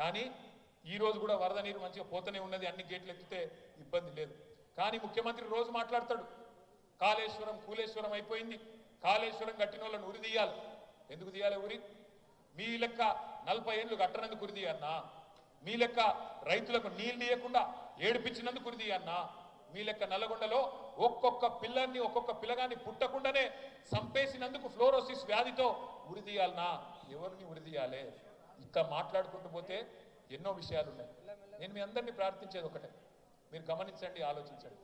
కానీ ఈ రోజు కూడా వరద నీరు మంచిగా పోతూనే ఉన్నది, అన్ని గేట్లు ఎత్తితే ఇబ్బంది లేదు. కానీ ముఖ్యమంత్రి రోజు మాట్లాడతాడు, కాళేశ్వరం కూలేశ్వరం అయిపోయింది, కాళేశ్వరం కట్టిన వాళ్ళని ఉరి తీయాలి. ఎందుకు తీయాలి ఉరి? మీ లెక్క 40 ఏళ్ళు కట్టనందుకు ఉరి తీయన్నా? మీ లెక్క రైతులకు నీళ్ళు తీయకుండా ఏడిపించినందుకు ఉరి తీయన్నా? మీ లెక్క నల్లగొండలో ఒక్కొక్క పిల్లల్ని ఒక్కొక్క పిల్లగాన్ని పుట్టకుండానే చంపేసినందుకు ఫ్లోరోసిస్ వ్యాధితో ఉరి తీయాలనా? ఎవరిని ఉరి తీయాలి? ఇంకా మాట్లాడుకుంటూ పోతే ఎన్నో విషయాలు ఉన్నాయి. నేను మీ అందరినీ ప్రార్థించేది ఒకటే, మీరు గమనించండి, ఆలోచించండి.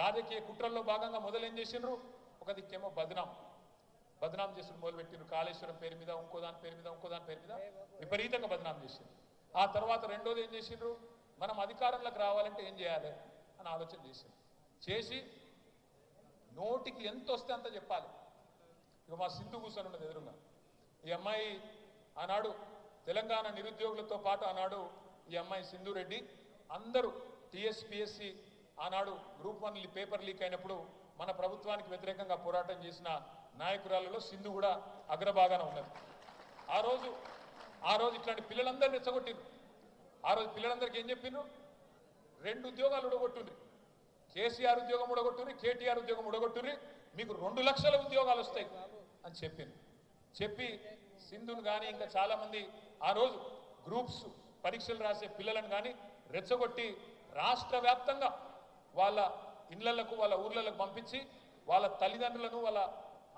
రాజకీయ కుట్రల్లో భాగంగా మొదలేం చేసిండ్రు? ఒక దిక్కేమో బదనాం చేసుకుని మొదలుపెట్టిండ్రు. కాళేశ్వరం పేరు మీద, ఇంకో దాని పేరు మీద, ఇంకో దాని పేరు మీద విపరీతంగా బదనాం చేసిండ్రు. ఆ తర్వాత రెండోది ఏం చేసిండ్రు? మనం అధికారంలోకి రావాలంటే ఏం చేయాలి అని ఆలోచన చేసి నోటికి ఎంత వస్తే అంత చెప్పాలి. ఇక మా సింధు కూర్చొని ఉన్నది ఎదురుగా. ఈ అమ్మాయి ఆనాడు తెలంగాణ నిరుద్యోగులతో పాటు ఆనాడు ఈ అమ్మాయి సింధు రెడ్డి అందరూ టీఎస్పీఎస్సీ ఆనాడు గ్రూప్ 1 పేపర్ లీక్ అయినప్పుడు మన ప్రభుత్వానికి వ్యతిరేకంగా పోరాటం చేసిన నాయకురాలలో సింధు కూడా అగ్రభాగాన ఉన్నది. ఆ రోజు ఇట్లాంటి పిల్లలందరినీ రెచ్చగొట్టిండ్రు. ఆ రోజు పిల్లలందరికీ ఏం చెప్పిండ్రు? 2 ఉద్యోగాలు ఉడగొట్టుండ్రి. కేసీఆర్ ఉద్యోగం ఉడగొట్టుండ్రి, కేటీఆర్ ఉద్యోగం ఉడగొట్టుండ్రి, మీకు 2 లక్షల ఉద్యోగాలు వస్తాయి అని చెప్పి సింధును కానీ ఇంకా చాలా మంది ఆ రోజు గ్రూప్స్ పరీక్షలు రాసే పిల్లలను కానీ రెచ్చగొట్టి రాష్ట్ర వ్యాప్తంగా వాళ్ళ ఇళ్లకు వాళ్ళ ఊర్లకు పంపించి వాళ్ళ తల్లిదండ్రులను, వాళ్ళ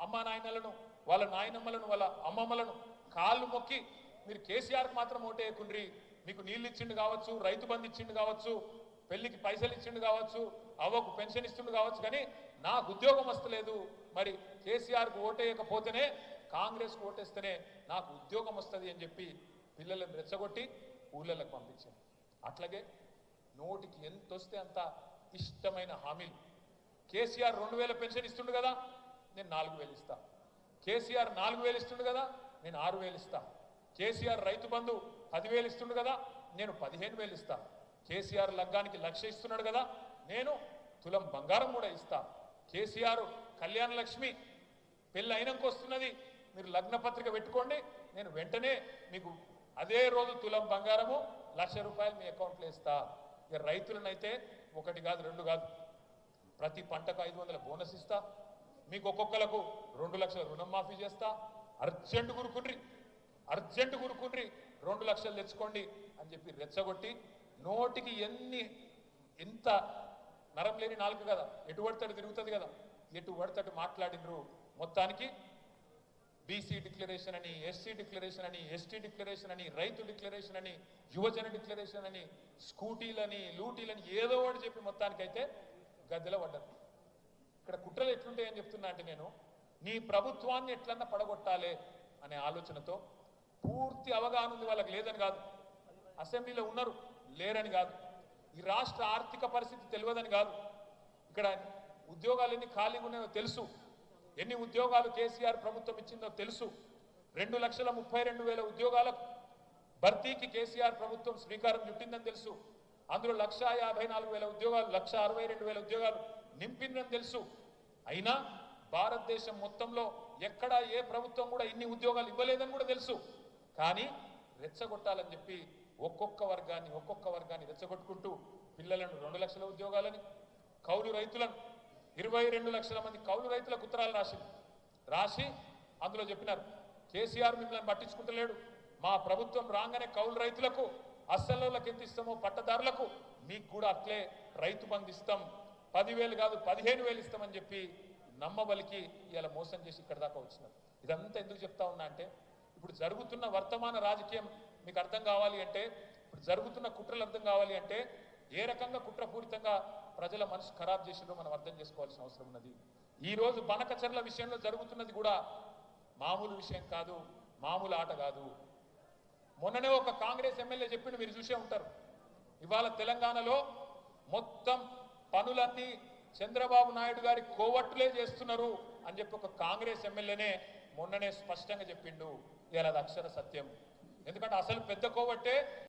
అమ్మా నాయనలను, వాళ్ళ నాయనమ్మలను, వాళ్ళ అమ్మమ్మలను కాళ్ళు మొక్కి మీరు కేసీఆర్కి మాత్రం ఓటేయకుండ్రి, మీకు నీళ్ళు ఇచ్చిండు కావచ్చు, రైతు బంధు ఇచ్చిండు కావచ్చు, పెళ్లికి పైసలు ఇచ్చిండు కావచ్చు, అవ్వకు పెన్షన్ ఇస్తుండు కావచ్చు, కానీ నాకు ఉద్యోగం వస్తలేదు, మరి కేసీఆర్కు ఓటేయకపోతేనే, కాంగ్రెస్కు ఓటేస్తేనే నాకు ఉద్యోగం వస్తుంది అని చెప్పి పిల్లలను రెచ్చగొట్టి ఊళ్ళకు పంపించాను. అట్లాగే నోటికి ఎంత వస్తే అంత ఇష్టమైన హామీలు. కేసీఆర్ 2000 పెన్షన్ ఇస్తుండు కదా, నేను 4000 ఇస్తా. కేసీఆర్ 4000 ఇస్తుండు కదా, నేను 6000 ఇస్తా. కేసీఆర్ రైతు బంధు 10,000 ఇస్తుండు కదా, నేను 15,000 ఇస్తా. కేసీఆర్ లగ్గానికి 1,00,000 ఇస్తున్నాడు కదా, నేను తులం బంగారం కూడా ఇస్తా. కేసీఆర్ కళ్యాణ లక్ష్మి పెళ్ళి అయినాక వస్తున్నది, మీరు లగ్న పత్రిక పెట్టుకోండి, నేను వెంటనే మీకు అదే రోజు తులం బంగారము 1,00,000 రూపాయలు మీ అకౌంట్లో ఇస్తా. ఇక రైతులనైతే 1 కాదు 2 కాదు, ప్రతి పంటకు 500 బోనస్ ఇస్తా, మీకు ఒక్కొక్కలకు 2 లక్షల రుణం మాఫీ చేస్తా. అర్జెంటు గురుకుండ్రి 2 లక్షలు తెచ్చుకోండి అని చెప్పి రెచ్చగొట్టి నోటికి ఎంత నరం లేని నాలుగు కదా, ఎటు పడతాడు తిరుగుతుంది కదా, ఎటు పడతాడు మాట్లాడినరు. మొత్తానికి బీసీ డిక్లరేషన్ అని, ఎస్సీ డిక్లరేషన్ అని, ఎస్టీ డిక్లరేషన్ అని, రైతు డిక్లరేషన్ అని, యువజన డిక్లరేషన్ అని, స్కూటీలని లూటీలని ఏదో ఒకటి చెప్పి మొత్తానికైతే గద్దెలో పడ్డారు. ఇక్కడ కుట్రలు ఎట్లుంటాయని చెప్తున్నా అంటే, నేను నీ ప్రభుత్వాన్ని ఎట్లన్నా పడగొట్టాలి అనే ఆలోచనతో పూర్తి అవగాహన ఉంది. వాళ్ళకి లేదని కాదు, అసెంబ్లీలో ఉన్నారు లేరని కాదు, ఈ రాష్ట్ర ఆర్థిక పరిస్థితి తెలియదని కాదు, ఇక్కడ ఉద్యోగాలు ఎన్ని ఖాళీగా ఉన్నాయో తెలుసు, ఎన్ని ఉద్యోగాలు కేసీఆర్ ప్రభుత్వం ఇచ్చిందో తెలుసు. 2,32,000 ఉద్యోగాలకు భర్తీకి కేసీఆర్ ప్రభుత్వం శ్రీకారం చుట్టిందని తెలుసు. అందులో 1,54,000 ఉద్యోగాలు, 1,62,000 ఉద్యోగాలు నింపిందని తెలుసు. అయినా భారతదేశం మొత్తంలో ఎక్కడా ఏ ప్రభుత్వం కూడా ఇన్ని ఉద్యోగాలు ఇవ్వలేదని కూడా తెలుసు. కానీ రెచ్చగొట్టాలని చెప్పి ఒక్కొక్క వర్గాన్ని రెచ్చగొట్టుకుంటూ పిల్లలను 2 లక్షల ఉద్యోగాలని, కౌలు రైతులను 22 లక్షల మంది కౌలు రైతులకు ఉత్తరాలు రాసి అందులో చెప్పినారు, కేసీఆర్ మిమ్మల్ని పట్టించుకుంటలేడు, మా ప్రభుత్వం రాగానే కౌలు రైతులకు అస్సలోళ్ళకి ఎంత ఇస్తామో పట్టదారులకు మీకు కూడా అట్లే రైతు బంధు ఇస్తాం, 10,000 కాదు 15,000 ఇస్తామని చెప్పి నమ్మబలికి ఇలా మోసం చేసి ఇక్కడ దాకా వచ్చినారు. ఇదంతా ఎందుకు చెప్తా ఉన్నా అంటే, ఇప్పుడు జరుగుతున్న వర్తమాన రాజకీయం మీకు అర్థం కావాలి అంటే, ఇప్పుడు జరుగుతున్న కుట్రలు అర్థం కావాలి అంటే, ఏ రకంగా కుట్రపూరితంగా ప్రజల మనసు ఖరాబ్ చేసిందో మనం అర్థం చేసుకోవాల్సిన అవసరం ఉన్నది. ఈరోజు బనకచర్ల విషయంలో జరుగుతున్నది కూడా మామూలు విషయం కాదు, మామూలు ఆట కాదు. మొన్ననే ఒక కాంగ్రెస్ ఎమ్మెల్యే చెప్పిండు, మీరు చూసే ఉంటారు, ఇవాళ తెలంగాణలో మొత్తం పనులన్నీ చంద్రబాబు నాయుడు గారి కోవట్లే చేస్తున్నారు అని చెప్పి ఒక కాంగ్రెస్ ఎమ్మెల్యేనే మొన్ననే స్పష్టంగా చెప్పిండు. ఇలా అది అక్షర సత్యం. ఎందుకంటే అసలు పెద్ద కోవట్టే